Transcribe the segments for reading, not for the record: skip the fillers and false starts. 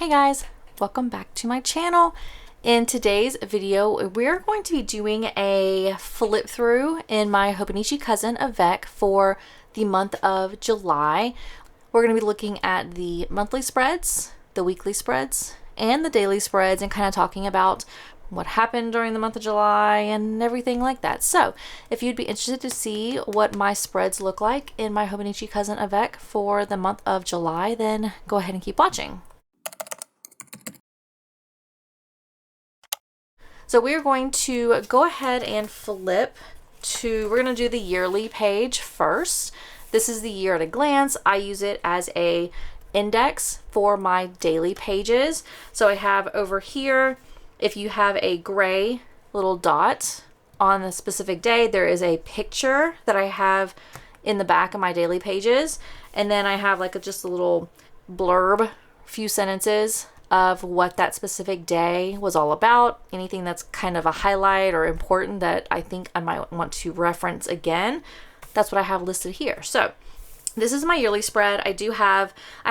Hey guys, welcome back to my channel. In today's video, we're going to be doing a flip through in my Hobonichi cousin Avec for the month of July. We're going to be looking at the monthly spreads, the weekly spreads, and the daily spreads, and kind of talking about what happened during the month of July and everything like that. So if you'd be interested to see what my spreads look like in my Hobonichi cousin Avec for the month of July, then go ahead and keep watching. So we're going to go ahead and flip to, we're going to do the yearly page first. This is the year at a glance. I use it as a index for my daily pages. So I have over here, if you have a gray little dot on a specific day, there is a picture that I have in the back of my daily pages. And then I have like just a little blurb, few sentences of what that specific day was all about, anything that's kind of a highlight or important that I think I might want to reference again. That's what I have listed here. So this is my yearly spread. I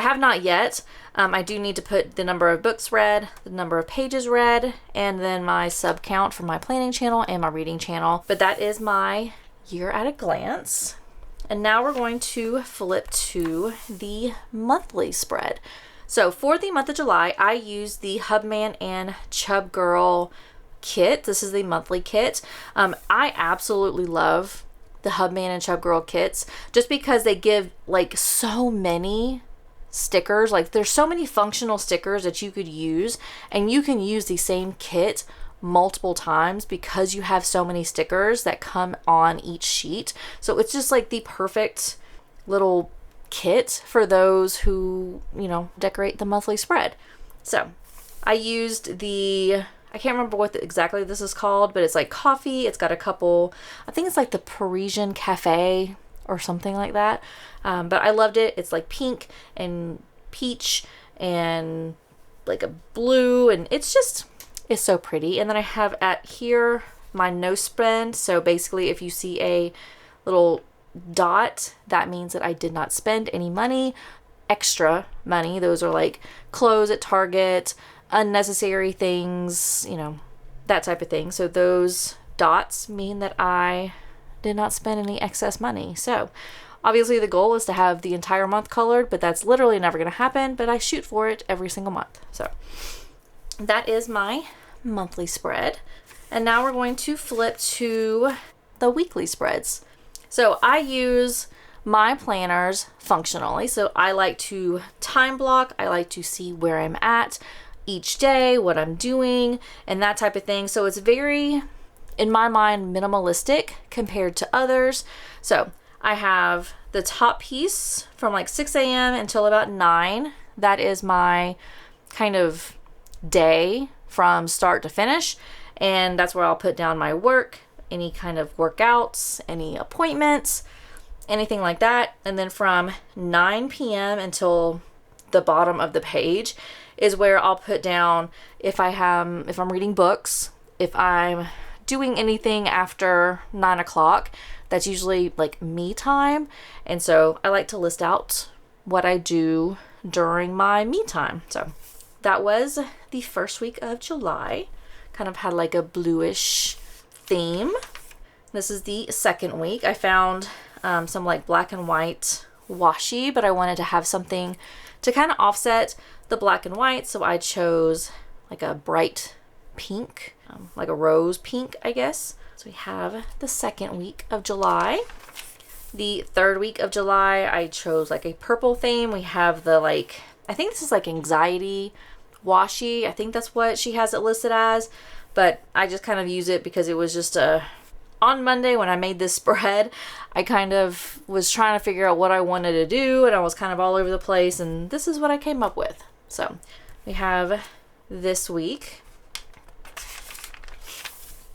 have not yet. I do need to put the number of books read, the number of pages read, and then my sub count for my planning channel and my reading channel. But that is my year at a glance. And now we're going to flip to the monthly spread. So for the month of July, I used the Hubman and Chub Girl kit. This is the monthly kit. I absolutely love the Hubman and Chub Girl kits just because they give like so many stickers. Like there's so many functional stickers that you could use, and you can use the same kit multiple times because you have so many stickers that come on each sheet. So it's just like the perfect little kit for those who, you know, decorate the monthly spread. So I used the, I can't remember what exactly this is called, but it's like coffee. It's got a couple, I think it's like the Parisian Cafe or something like that. But I loved it. It's like pink and peach and like a blue, and it's so pretty. And then I have at here my no spend. So basically if you see a little dot, that means that I did not spend any money, extra money. Those are like clothes at Target, unnecessary things, you know, that type of thing. So those dots mean that I did not spend any excess money. So obviously the goal is to have the entire month colored, but that's literally never going to happen, but I shoot for it every single month. So that is my monthly spread. And now we're going to flip to the weekly spreads. So I use my planners functionally. So I like to time block. I like to see where I'm at each day, what I'm doing, and that type of thing. So it's very, in my mind, minimalistic compared to others. So I have the top piece from like 6 a.m. until about 9. That is my kind of day from start to finish. And that's where I'll put down my work, any kind of workouts, any appointments, anything like that. And then from 9 p.m. until the bottom of the page is where I'll put down if I'm reading books, if I'm doing anything after 9 o'clock, that's usually like me time. And so I like to list out what I do during my me time. So that was the first week of July. Kind of had like a bluish theme. This is the second week. I found some like black and white washi, but I wanted to have something to kind of offset the black and white, so I chose like a bright pink, like a rose pink, I guess. So we have the second week of July. The third week of July, I chose like a purple theme. We have the like, I think this is like anxiety washi. I think that's what she has it listed as, but I just kind of use it because it was just on Monday when I made this spread, I kind of was trying to figure out what I wanted to do, and I was kind of all over the place, and this is what I came up with. So we have this week,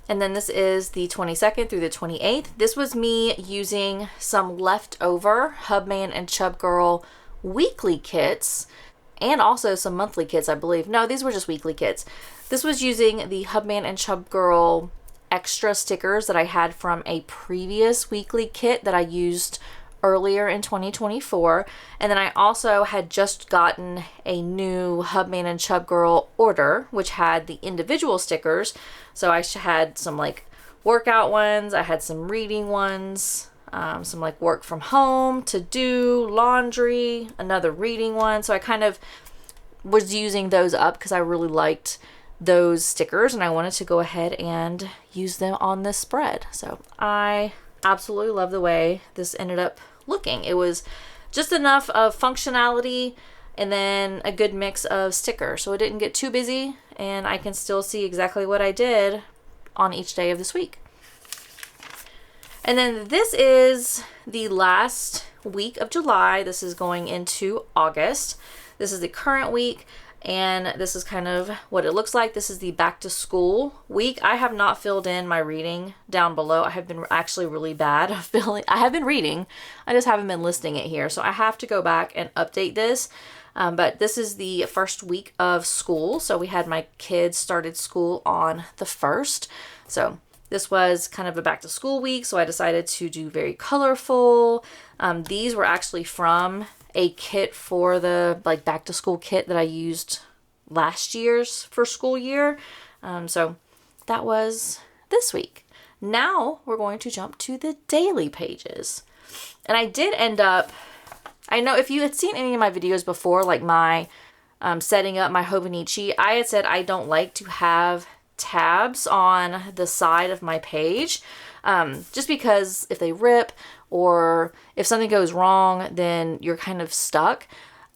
and then this is the 22nd through the 28th. This was me using some leftover Hubman and Chub Girl weekly kits, and also some monthly kits, I believe. No, these were just weekly kits. This was using the Hubman and Chub Girl extra stickers that I had from a previous weekly kit that I used earlier in 2024. And then I also had just gotten a new Hubman and Chub Girl order, which had the individual stickers. So I had some like workout ones, I had some reading ones, some like work from home, to do, laundry, another reading one. So I kind of was using those up because I really liked those stickers and I wanted to go ahead and use them on this spread. So I absolutely love the way this ended up looking. It was just enough of functionality and then a good mix of stickers, so it didn't get too busy and I can still see exactly what I did on each day of this week. And then this is the last week of July. This is going into August. This is the current week, and this is kind of what it looks like. This is the back to school week. I have not filled in my reading down below. I have been actually really bad at filling. I have been reading, I just haven't been listing it here. So I have to go back and update this. But this is the first week of school. So we had my kids started school on the 1st. So this was kind of a back to school week. So I decided to do very colorful. These were actually from a kit for the like back to school kit that I used last year's for school year. So that was this week. Now we're going to jump to the daily pages. And I did end up, I know if you had seen any of my videos before, like my setting up my Hobonichi, I had said I don't like to have tabs on the side of my page, just because if they rip or if something goes wrong, then you're kind of stuck.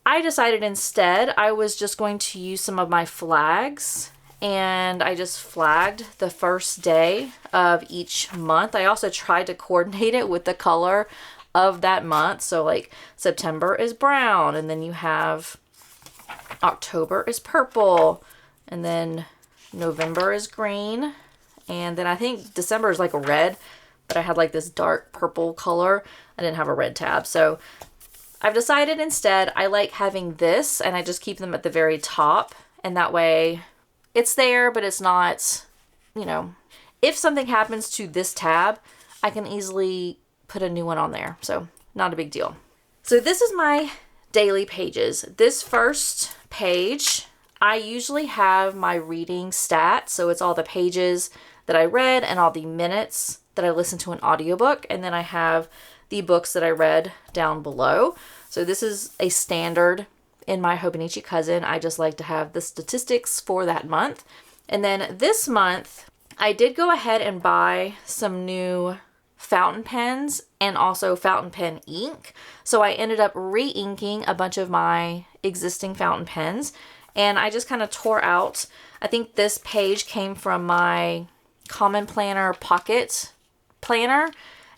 I decided instead I was just going to use some of my flags, and I just flagged the first day of each month. I also tried to coordinate it with the color of that month. So like September is brown, and then you have October is purple, and then November is green, and then I think December is like a red, but I had like this dark purple color. I didn't have a red tab. So I've decided instead I like having this, and I just keep them at the very top, and that way it's there, but it's not, you know, if something happens to this tab, I can easily put a new one on there. So not a big deal. So this is my daily pages. This first page, I usually have my reading stat. So it's all the pages that I read and all the minutes that I listened to an audiobook. And then I have the books that I read down below. So this is a standard in my Hobonichi Cousin. I just like to have the statistics for that month. And then this month, I did go ahead and buy some new fountain pens and also fountain pen ink. So I ended up re-inking a bunch of my existing fountain pens, and I just kind of tore out, I think this page came from my Common Planner Pocket Planner,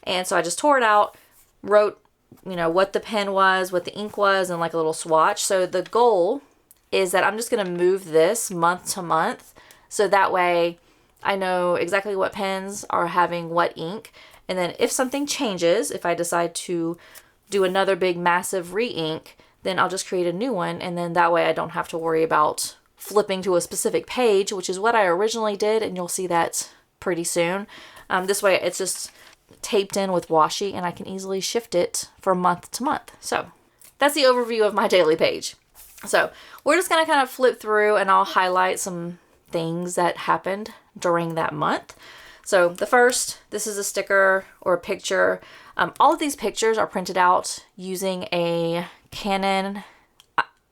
and so I just tore it out, wrote, you know, what the pen was, what the ink was, and like a little swatch. So the goal is that I'm just going to move this month to month, so that way I know exactly what pens are having what ink. And then if something changes, if I decide to do another big massive re-ink, then I'll just create a new one. And then that way I don't have to worry about flipping to a specific page, which is what I originally did. And you'll see that pretty soon. This way it's just taped in with washi, and I can easily shift it from month to month. So that's the overview of my daily page. So we're just going to kind of flip through, and I'll highlight some things that happened during that month. So the first, this is a sticker or a picture. All of these pictures are printed out using a Canon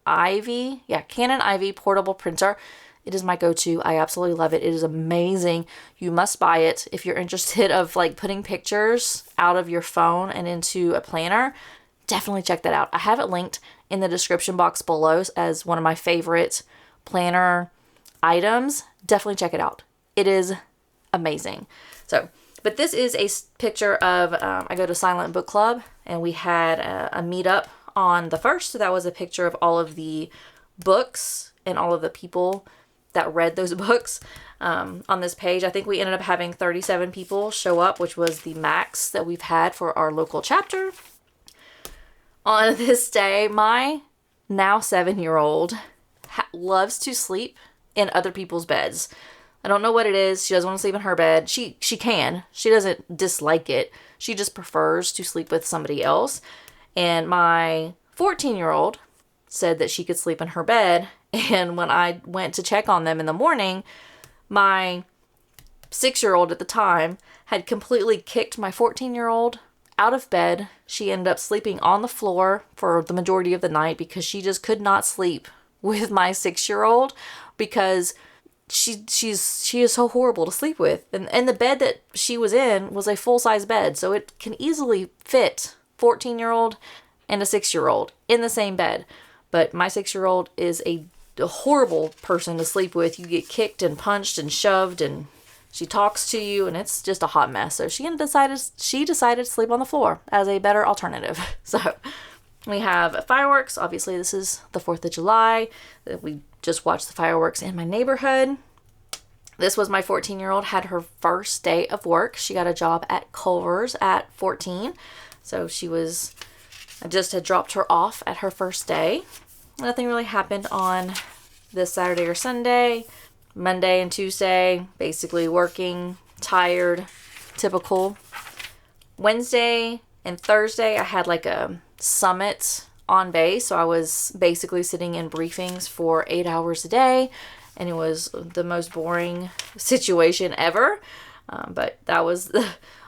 Ivy portable printer. It is my go-to. I absolutely love it. It is amazing. You must buy it if you're interested of like putting pictures out of your phone and into a planner. Definitely check that out. I have it linked in the description box below as one of my favorite planner items. Definitely check it out. It is amazing. So, but this is a picture of, I go to Silent Book Club, and we had a meetup on the 1st. So that was a picture of all of the books and all of the people that read those books on this page. I think we ended up having 37 people show up, which was the max that we've had for our local chapter. On this day, my now 7-year-old loves to sleep in other people's beds. I don't know what it is. She doesn't want to sleep in her bed. She can. She doesn't dislike it. She just prefers to sleep with somebody else. And my 14-year-old said that she could sleep in her bed. And when I went to check on them in the morning, my 6-year-old at the time had completely kicked my 14-year-old out of bed. She ended up sleeping on the floor for the majority of the night because she just could not sleep with my 6-year-old because she is so horrible to sleep with. And the bed that she was in was a full-size bed, so it can easily fit 14-year-old and a 6-year-old in the same bed. But my 6-year-old is a horrible person to sleep with. You get kicked and punched and shoved, and she talks to you, and it's just a hot mess. So she decided to sleep on the floor as a better alternative. So we have fireworks. Obviously, this is the 4th of July. We just watched the fireworks in my neighborhood. This was my 14-year-old, had her first day of work. She got a job at Culver's at 14. So I just had dropped her off at her first day. Nothing really happened on this Saturday or Sunday. Monday and Tuesday, basically working, tired, typical. Wednesday and Thursday, I had like a summit on base. So I was basically sitting in briefings for 8 hours a day, and it was the most boring situation ever. But that was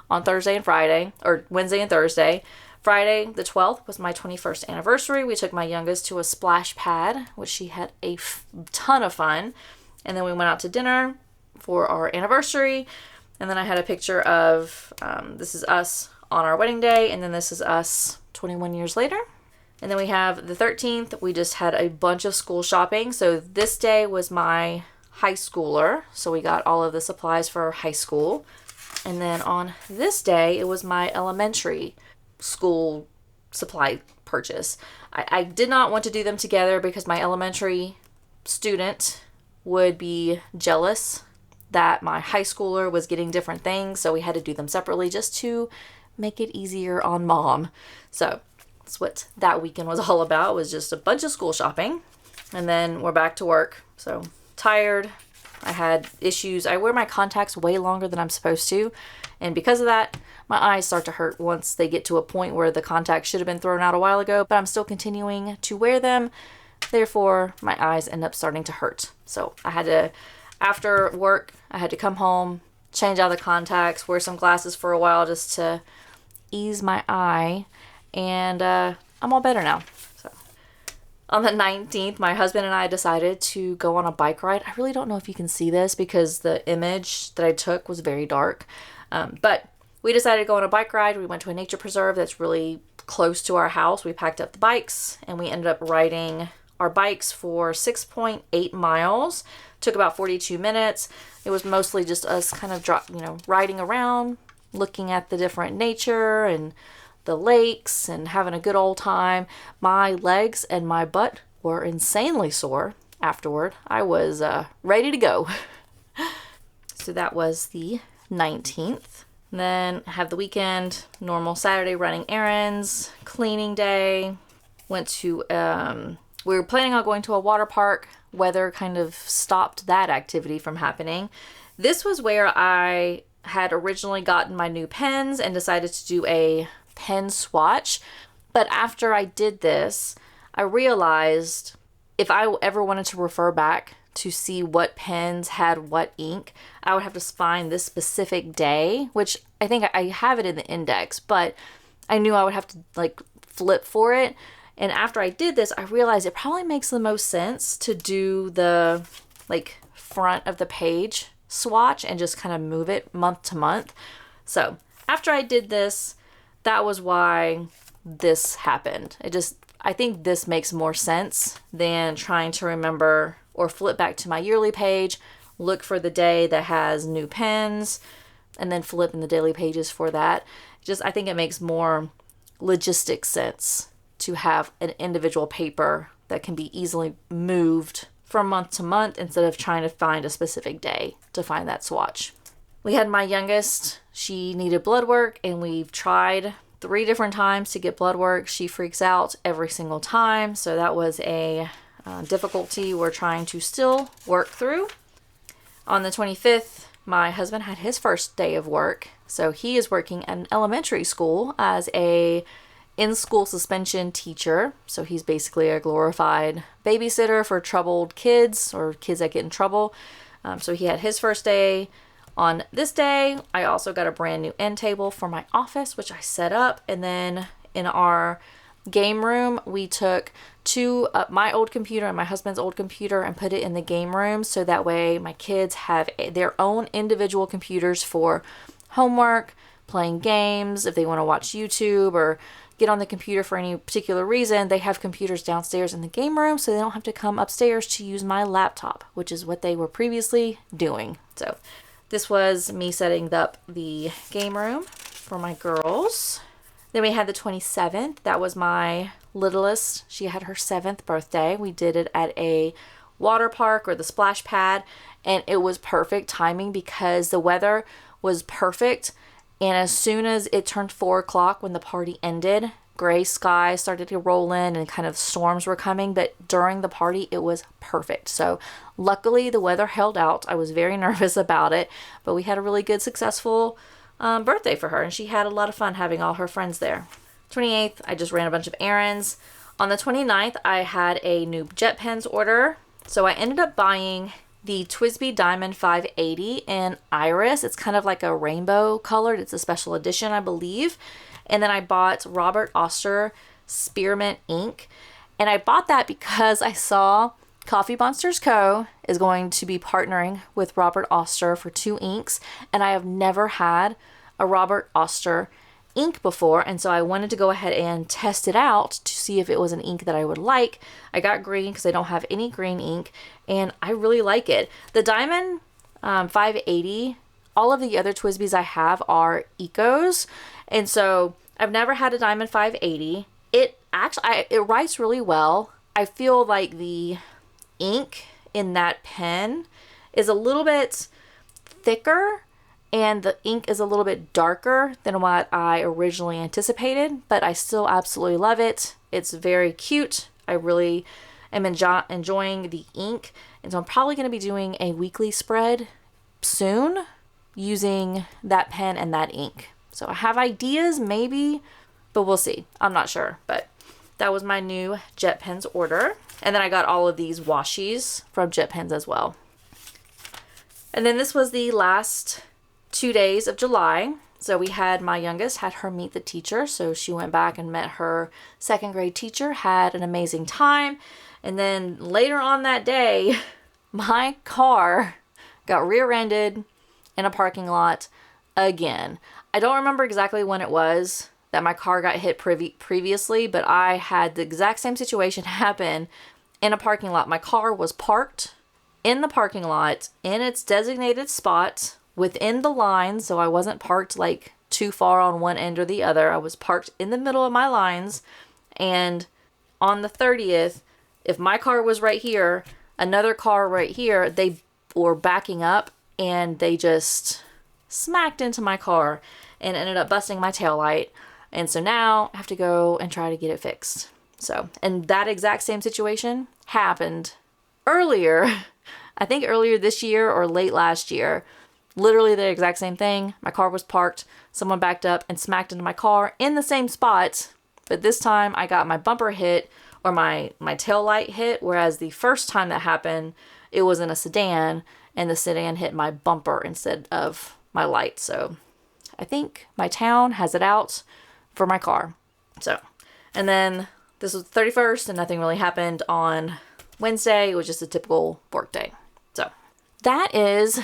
on Thursday and Friday, or Wednesday and Thursday. Friday, the 12th, was my 21st anniversary. We took my youngest to a splash pad, which she had a ton of fun. And then we went out to dinner for our anniversary. And then I had a picture of, this is us on our wedding day. And then this is us 21 years later. And then we have the 13th. We just had a bunch of school shopping. So this day was my high schooler. So we got all of the supplies for high school. And then on this day, it was my elementary school supply purchase. I did not want to do them together because my elementary student would be jealous that my high schooler was getting different things. So we had to do them separately just to make it easier on mom. So that's what that weekend was all about, was just a bunch of school shopping. And then we're back to work. So tired. I had issues. I wear my contacts way longer than I'm supposed to. And because of that, my eyes start to hurt once they get to a point where the contacts should have been thrown out a while ago, but I'm still continuing to wear them. Therefore, my eyes end up starting to hurt. So I had to, after work, I had to come home, change out the contacts, wear some glasses for a while just to ease my eye. And I'm all better now. So on the 19th, my husband and I decided to go on a bike ride. I really don't know if you can see this because the image that I took was very dark. But we decided to go on a bike ride. We went to a nature preserve that's really close to our house. We packed up the bikes and we ended up riding our bikes for 6.8 miles. Took about 42 minutes. It was mostly just us kind of riding around, looking at the different nature and the lakes and having a good old time. My legs and my butt were insanely sore afterward. I was ready to go. So that was the 19th. Then have the weekend, normal Saturday running errands, cleaning day. Went to, we were planning on going to a water park. Weather kind of stopped that activity from happening. This was where I had originally gotten my new pens and decided to do a pen swatch. But after I did this, I realized if I ever wanted to refer back to see what pens had what ink, I would have to find this specific day, which I think I have it in the index, but I knew I would have to flip for it. And after I did this, I realized it probably makes the most sense to do the front of the page swatch and just kind of move it month to month. So after I did this, that was why this happened. I think this makes more sense than trying to remember or flip back to my yearly page, look for the day that has new pens, and then flip in the daily pages for that. I think it makes more logistic sense to have an individual paper that can be easily moved from month to month instead of trying to find a specific day to find that swatch. We had my youngest, she needed blood work, and we've tried 3 different times to get blood work. She freaks out every single time, so that was a difficulty we're trying to still work through. On the 25th, my husband had his first day of work. So he is working at an elementary school as a in-school suspension teacher. So he's basically a glorified babysitter for troubled kids or kids that get in trouble. So he had his first day. On this day, I also got a brand new end table for my office, which I set up. And then in our game room, we took my old computer and my husband's old computer and put it in the game room, so that way my kids have their own individual computers for homework, playing games, if they want to watch YouTube or get on the computer for any particular reason. They have computers downstairs in the game room, so they don't have to come upstairs to use my laptop, which is what they were previously doing. So this was me setting up the game room for my girls. Then we had the 27th. That was my littlest. She had her 7th birthday. We did it at a water park or the splash pad, and it was perfect timing because the weather was perfect. And as soon as it turned 4 o'clock when the party ended, gray skies started to roll in and kind of storms were coming. But during the party, it was perfect. So luckily the weather held out. I was very nervous about it, but we had a really good, successful birthday for her, and she had a lot of fun having all her friends there. 28th, I just ran a bunch of errands. On the 29th, I had a new jet pens order. So I ended up buying the TWSBI Diamond 580 in Iris. It's kind of like a rainbow colored. It's a special edition, I believe. And then I bought Robert Oster Spearmint ink. And I bought that because I saw Coffee Monsters Co. is going to be partnering with Robert Oster for 2 inks. And I have never had a Robert Oster ink before, and so I wanted to go ahead and test it out to see if it was an ink that I would like. I got green because I don't have any green ink, and I really like it. The Diamond 580, all of the other TWSBIs I have are Ecos, and so I've never had a Diamond 580. It writes really well. I feel like the ink in that pen is a little bit thicker, and the ink is a little bit darker than what I originally anticipated, but I still absolutely love it. It's very cute. I really am enjoying the ink, and so I'm probably going to be doing a weekly spread soon using that pen and that ink. So I have ideas, maybe, but we'll see. I'm not sure, but that was my new Jet Pens order. And then I got all of these washies from Jet Pens as well. And then this was the last 2 days of July. So we had my youngest had her meet the teacher. So she went back and met her 2nd grade teacher, had an amazing time. And then later on that day, my car got rear-ended in a parking lot again. I don't remember exactly when it was that my car got hit previously, but I had the exact same situation happen in a parking lot. My car was parked in the parking lot in its designated spot within the line, so I wasn't parked like too far on one end or the other. I was parked in the middle of my lines, and on the 30th, if my car was right here, another car right here, they were backing up and they just smacked into my car and ended up busting my taillight. And so now I have to go and try to get it fixed. So, and that exact same situation happened earlier, I think earlier this year or late last year. Literally the exact same thing. My car was parked, someone backed up and smacked into my car in the same spot, but this time I got my bumper hit, or my tail light hit, whereas the first time that happened, it was in a sedan, and the sedan hit my bumper instead of my light. So I think my town has it out for my car. So, and then this was the 31st, and nothing really happened on Wednesday. It was just a typical work day. So that is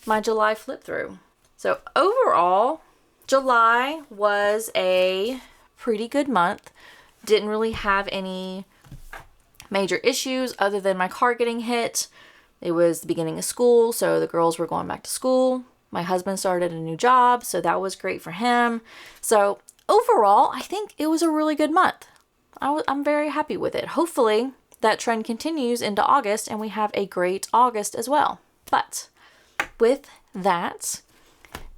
my July flip through. So overall, July was a pretty good month. Didn't really have any major issues other than my car getting hit. It was the beginning of school, so the girls were going back to school. My husband started a new job, so that was great for him. So overall, I think it was a really good month. I'm very happy with it. Hopefully that trend continues into August and we have a great August as well. But with that,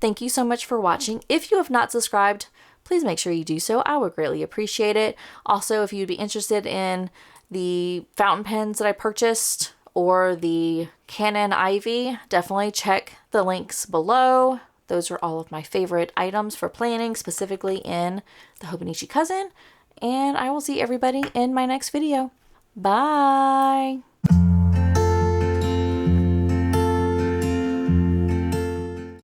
thank you so much for watching. If you have not subscribed, please make sure you do so. I would greatly appreciate it. Also, if you'd be interested in the fountain pens that I purchased or the Canna and ivy, definitely check the links below. Those are all of my favorite items for planning, specifically in the Hobonichi Cousin. And I will see everybody in my next video. Bye!